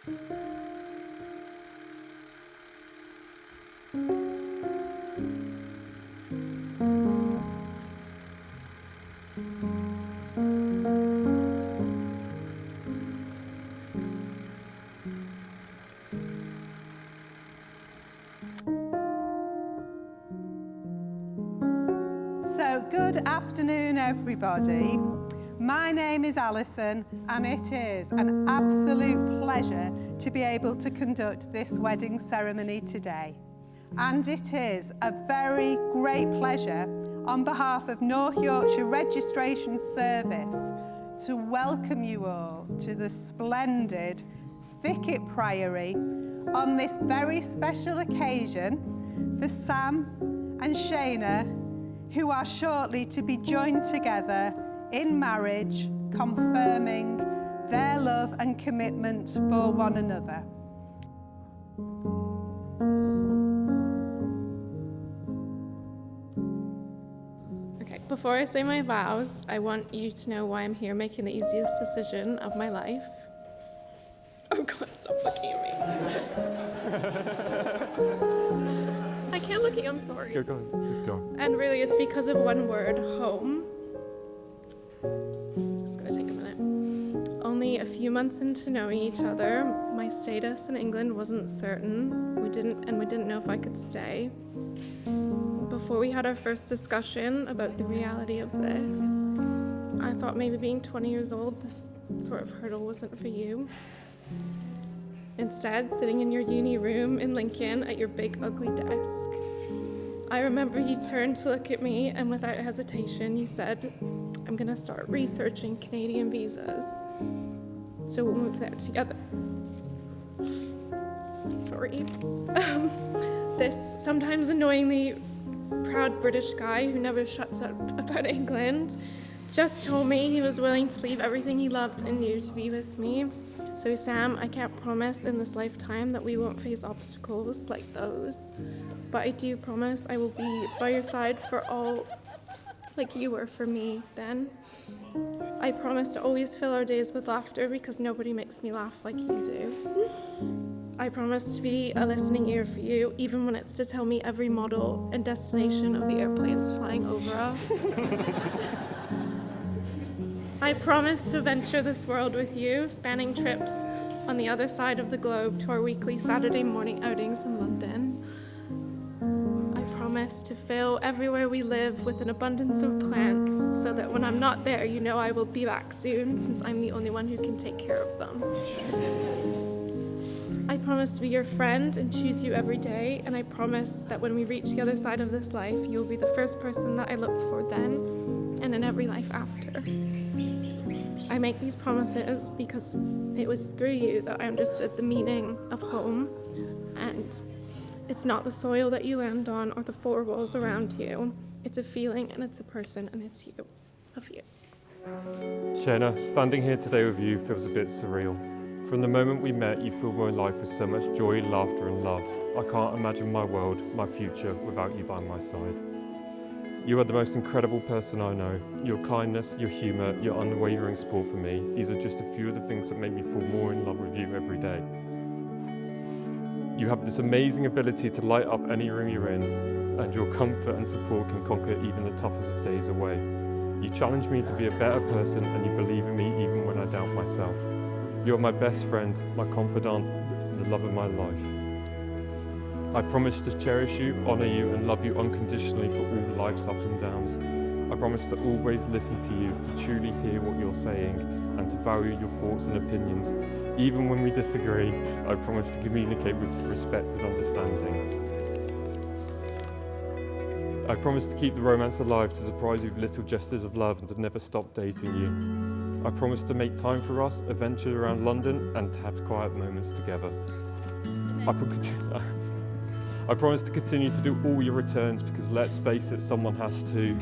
So, good afternoon, everybody. My name is Alison, and it is an absolute pleasure to be able to conduct this wedding ceremony today. And it is a very great pleasure on behalf of North Yorkshire Registration Service to welcome you all to the splendid Thicket Priory on this very special occasion for Sam and Shayna, who are shortly to be joined together in marriage, confirming their love and commitment for one another. Okay, before I say my vows, I want you to know why I'm here making the easiest decision of my life. Oh God, stop looking at me. I can't look at you, I'm sorry. Go on, just go. And really, it's because of one word, home. It's gonna take a minute. Only a few months into knowing each other, my status in England wasn't certain. We didn't know if I could stay. Before we had our first discussion about the reality of this, I thought maybe being 20 years old, this sort of hurdle wasn't for you. Instead, sitting in your uni room in Lincoln at your big ugly desk, I remember you turned to look at me and without hesitation you said, I'm gonna start researching Canadian visas, so we'll move there together. Sorry. This sometimes annoyingly proud British guy who never shuts up about England just told me he was willing to leave everything he loved and knew to be with me. So Sam, I can't promise in this lifetime that we won't face obstacles like those, but I do promise I will be by your side for all, like you were for me then. I promise to always fill our days with laughter because nobody makes me laugh like you do. I promise to be a listening ear for you, even when it's to tell me every model and destination of the airplanes flying over us. I promise to venture this world with you, spanning trips on the other side of the globe to our weekly Saturday morning outings in London. I promise to fill everywhere we live with an abundance of plants so that when I'm not there, you know I will be back soon since I'm the only one who can take care of them. I promise to be your friend and choose you every day, and I promise that when we reach the other side of this life, you'll be the first person that I look for then and in every life after. I make these promises because it was through you that I understood the meaning of home, and it's not the soil that you land on or the four walls around you. It's a feeling and it's a person and it's you. Love you. Shayna, standing here today with you feels a bit surreal. From the moment we met, you filled my life with so much joy, laughter and love. I can't imagine my world, my future, without you by my side. You are the most incredible person I know. Your kindness, your humour, your unwavering support for me, these are just a few of the things that make me fall more in love with you every day. You have this amazing ability to light up any room you're in, and your comfort and support can conquer even the toughest of days away. You challenge me to be a better person, and you believe in me even when I doubt myself. You're my best friend, my confidant, and the love of my life. I promise to cherish you, honour you and love you unconditionally for all life's ups and downs. I promise to always listen to you, to truly hear what you're saying and to value your thoughts and opinions. Even when we disagree, I promise to communicate with respect and understanding. I promise to keep the romance alive, to surprise you with little gestures of love and to never stop dating you. I promise to make time for us, adventure around London and to have quiet moments together. I promise to continue to do all your returns because let's face it, someone has to.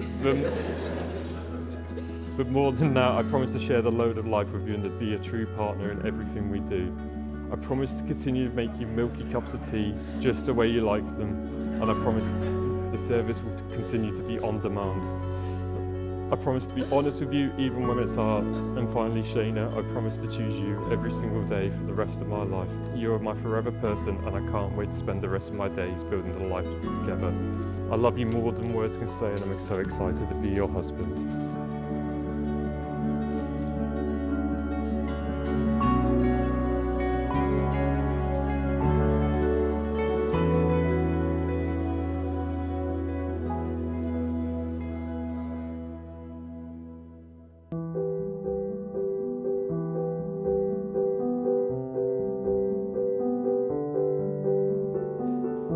But more than that, I promise to share the load of life with you and to be a true partner in everything we do. I promise to continue to make you milky cups of tea just the way you like them. And I promise the service will continue to be on demand. I promise to be honest with you even when it's hard. And finally, Shayna, I promise to choose you every single day for the rest of my life. You are my forever person, and I can't wait to spend the rest of my days building the life together. I love you more than words can say, and I'm so excited to be your husband.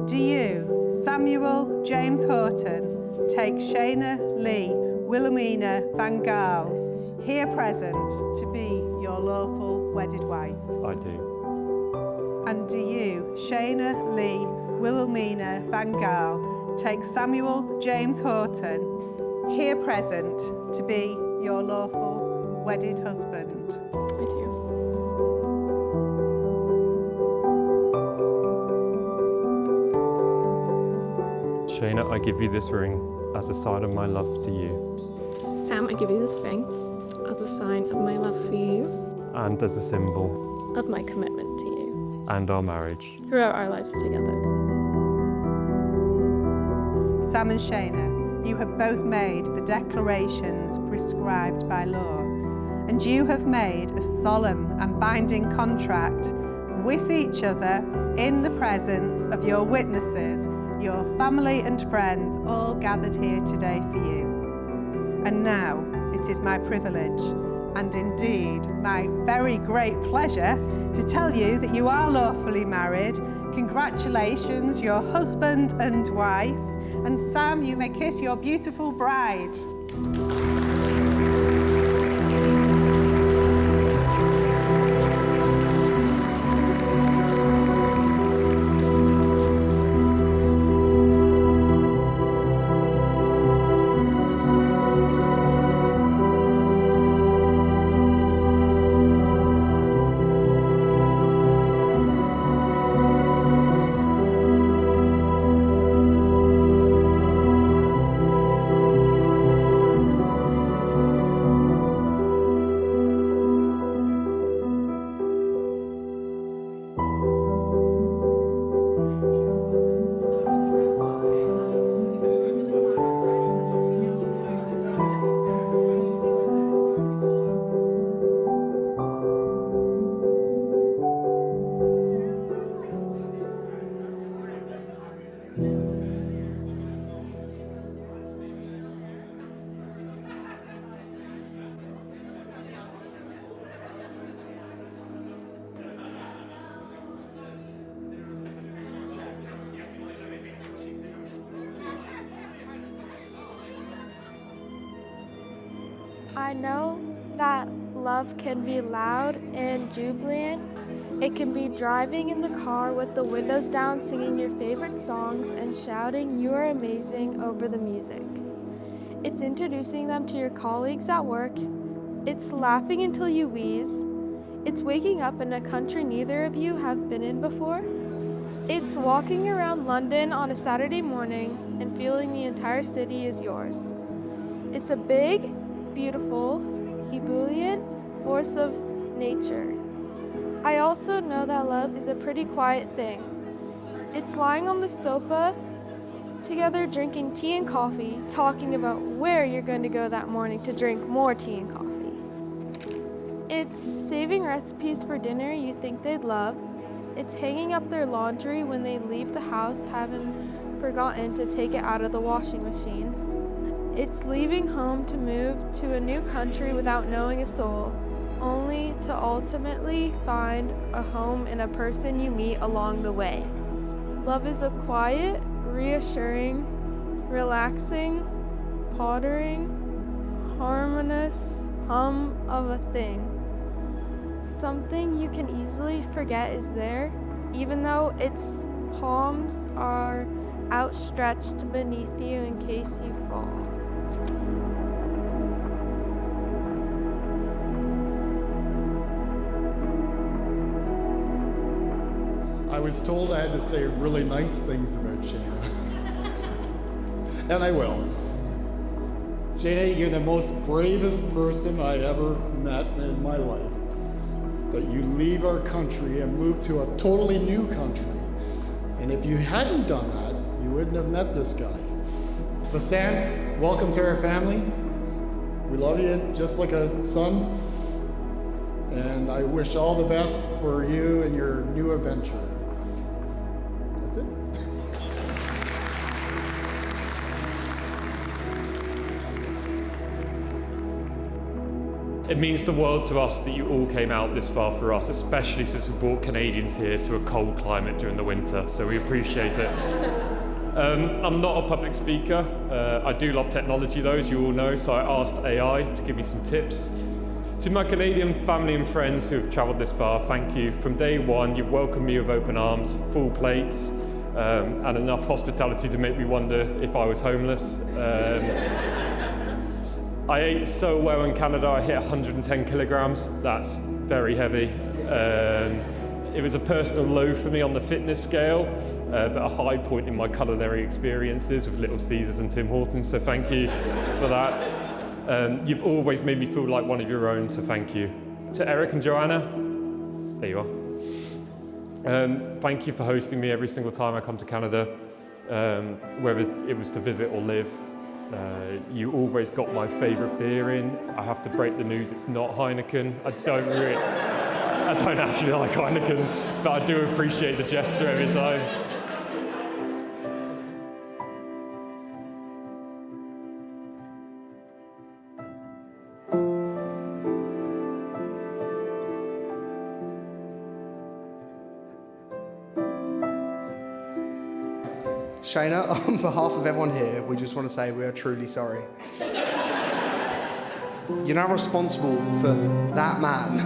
Do you, Samuel James Horton, take Shayna Lee Wilhelmina Van Gaal, here present, to be your lawful wedded wife? I do. And do you, Shayna Lee Wilhelmina Van Gaal, take Samuel James Horton, here present, to be your lawful wedded husband? I do. Shayna, I give you this ring as a sign of my love to you. Sam, I give you this ring as a sign of my love for you, And as a symbol. of my commitment to you, And our marriage. throughout our lives together. Sam and Shayna, you have both made the declarations prescribed by law, and you have made a solemn and binding contract with each other in the presence of your witnesses, your family and friends, all gathered here today for you. And now it is my privilege, and indeed my very great pleasure, to tell you that you are lawfully married. Congratulations, your husband and wife. And Sam, you may kiss your beautiful bride. I know that love can be loud and jubilant. It can be driving in the car with the windows down, singing your favorite songs and shouting "You are amazing" over the music. It's introducing them to your colleagues at work. It's laughing until you wheeze. It's waking up in a country neither of you have been in before. It's walking around London on a Saturday morning and feeling the entire city is yours. It's a big, beautiful, ebullient force of nature. I also know that love is a pretty quiet thing. It's lying on the sofa together, drinking tea and coffee, talking about where you're going to go that morning to drink more tea and coffee. It's saving recipes for dinner you think they'd love. It's hanging up their laundry when they leave the house, having forgotten to take it out of the washing machine. It's leaving home to move to a new country without knowing a soul, only to ultimately find a home in a person you meet along the way. Love is a quiet, reassuring, relaxing, pottering, harmonious hum of a thing. Something you can easily forget is there, even though its palms are outstretched beneath you in case you fall. I was told I had to say really nice things about Shayna. And I will. Shayna, you're the most bravest person I ever met in my life. But you leave our country and move to a totally new country. And if you hadn't done that, you wouldn't have met this guy. So Sam, welcome to our family. We love you just like a son. And I wish all the best for you and your new adventure. That's it. It means the world to us that you all came out this far for us, especially since we brought Canadians here to a cold climate during the winter, so we appreciate it. I'm not a public speaker. I do love technology though, as you all know, so I asked AI to give me some tips. To my Canadian family and friends who have travelled this far, thank you. From day one, you've welcomed me with open arms, full plates, and enough hospitality to make me wonder if I was homeless. I ate so well in Canada, I hit 110 kilograms. That's very heavy. It was a personal low for me on the fitness scale, but a high point in my culinary experiences with Little Caesars and Tim Hortons, so thank you for that. You've always made me feel like one of your own, so thank you. To Eric and Joanna, there you are. Thank you for hosting me every single time I come to Canada, whether it was to visit or live. You always got my favourite beer in. I have to break the news, it's not Heineken. I don't actually like Heineken, but I do appreciate the gesture every time. Shayna, on behalf of everyone here, we just want to say we are truly sorry. You're now responsible for that man.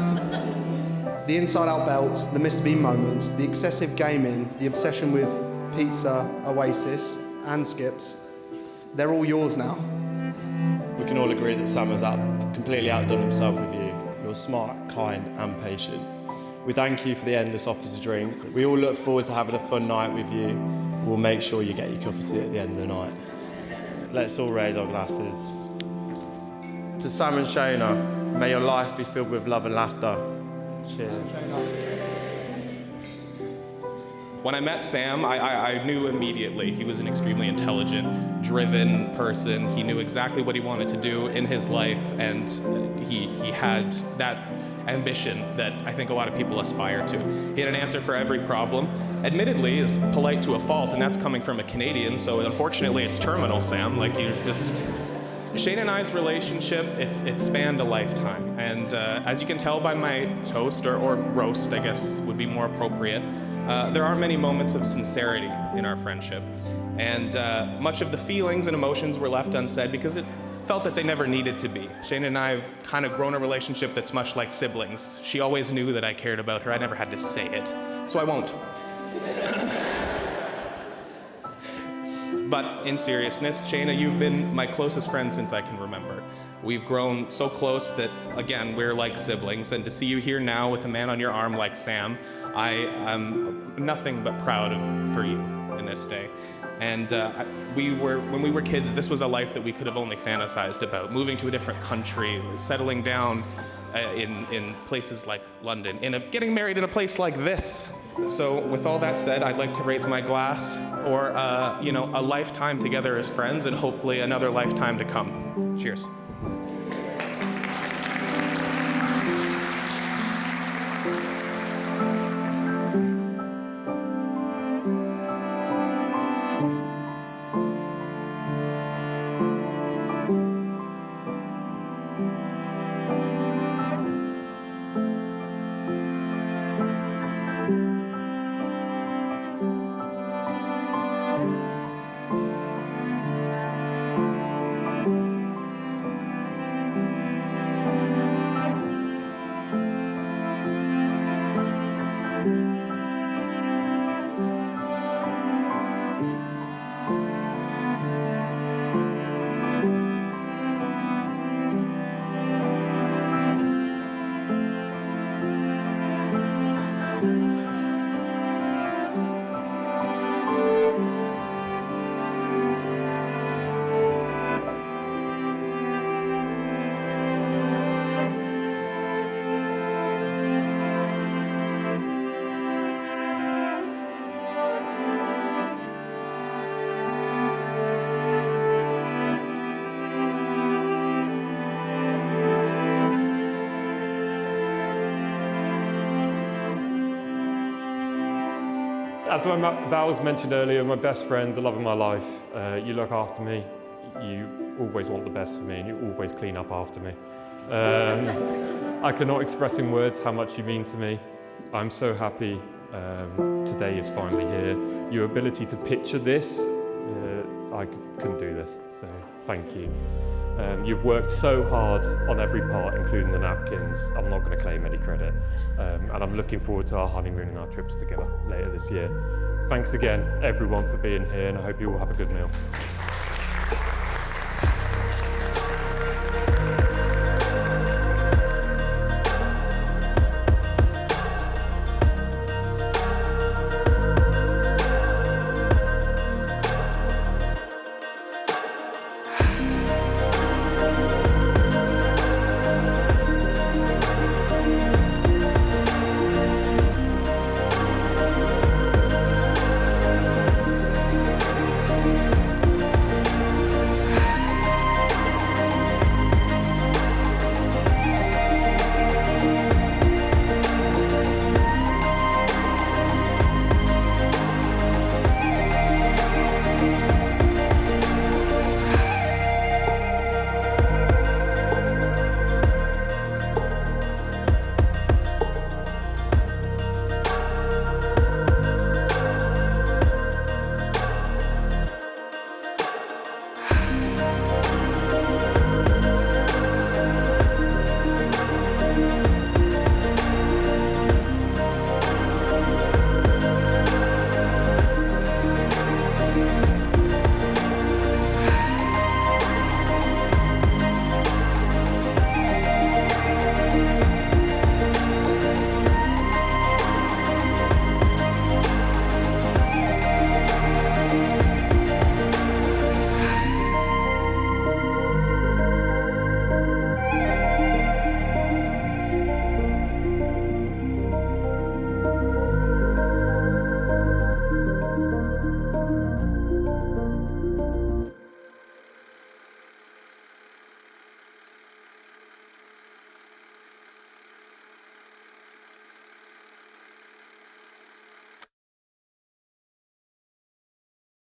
The inside-out belts, the Mr. Bean moments, the excessive gaming, the obsession with pizza, Oasis, and Skips. They're all yours now. We can all agree that Sam has completely outdone himself with you. You're smart, kind, and patient. We thank you for the endless offers of drinks. We all look forward to having a fun night with you. We'll make sure you get your cup of tea at the end of the night. Let's all raise our glasses. To Sam and Shayna, may your life be filled with love and laughter. Cheers. When I met Sam, I knew immediately he was an extremely intelligent, driven person. He knew exactly what he wanted to do in his life, and he had that ambition that I think a lot of people aspire to. He had an answer for every problem. Admittedly, is polite to a fault, and that's coming from a Canadian, so unfortunately it's terminal, Sam. Like, you just... Shayna and I's relationship, it's spanned a lifetime. And as you can tell by my toast, or roast, I guess would be more appropriate, there are many moments of sincerity in our friendship. And much of the feelings and emotions were left unsaid because it felt that they never needed to be. Shayna and I have kind of grown a relationship that's much like siblings. She always knew that I cared about her. I never had to say it, so I won't. But in seriousness, Shayna, you've been my closest friend since I can remember. We've grown so close that, again, we're like siblings, and to see you here now with a man on your arm like Sam, I am nothing but proud for you in this day. And when we were kids, this was a life that we could have only fantasized about. Moving to a different country, settling down in places like London, getting married in a place like this. So with all that said, I'd like to raise my glass for a lifetime together as friends, and hopefully another lifetime to come. Cheers. As my vows mentioned earlier, my best friend, the love of my life, you look after me, you always want the best for me, and you always clean up after me. I cannot express in words how much you mean to me. I'm so happy today is finally here. Your ability to picture this, I couldn't do this, so thank you. You've worked so hard on every part, including the napkins. I'm not going to claim any credit. And I'm looking forward to our honeymoon and our trips together later this year. Thanks again, everyone, for being here, and I hope you all have a good meal.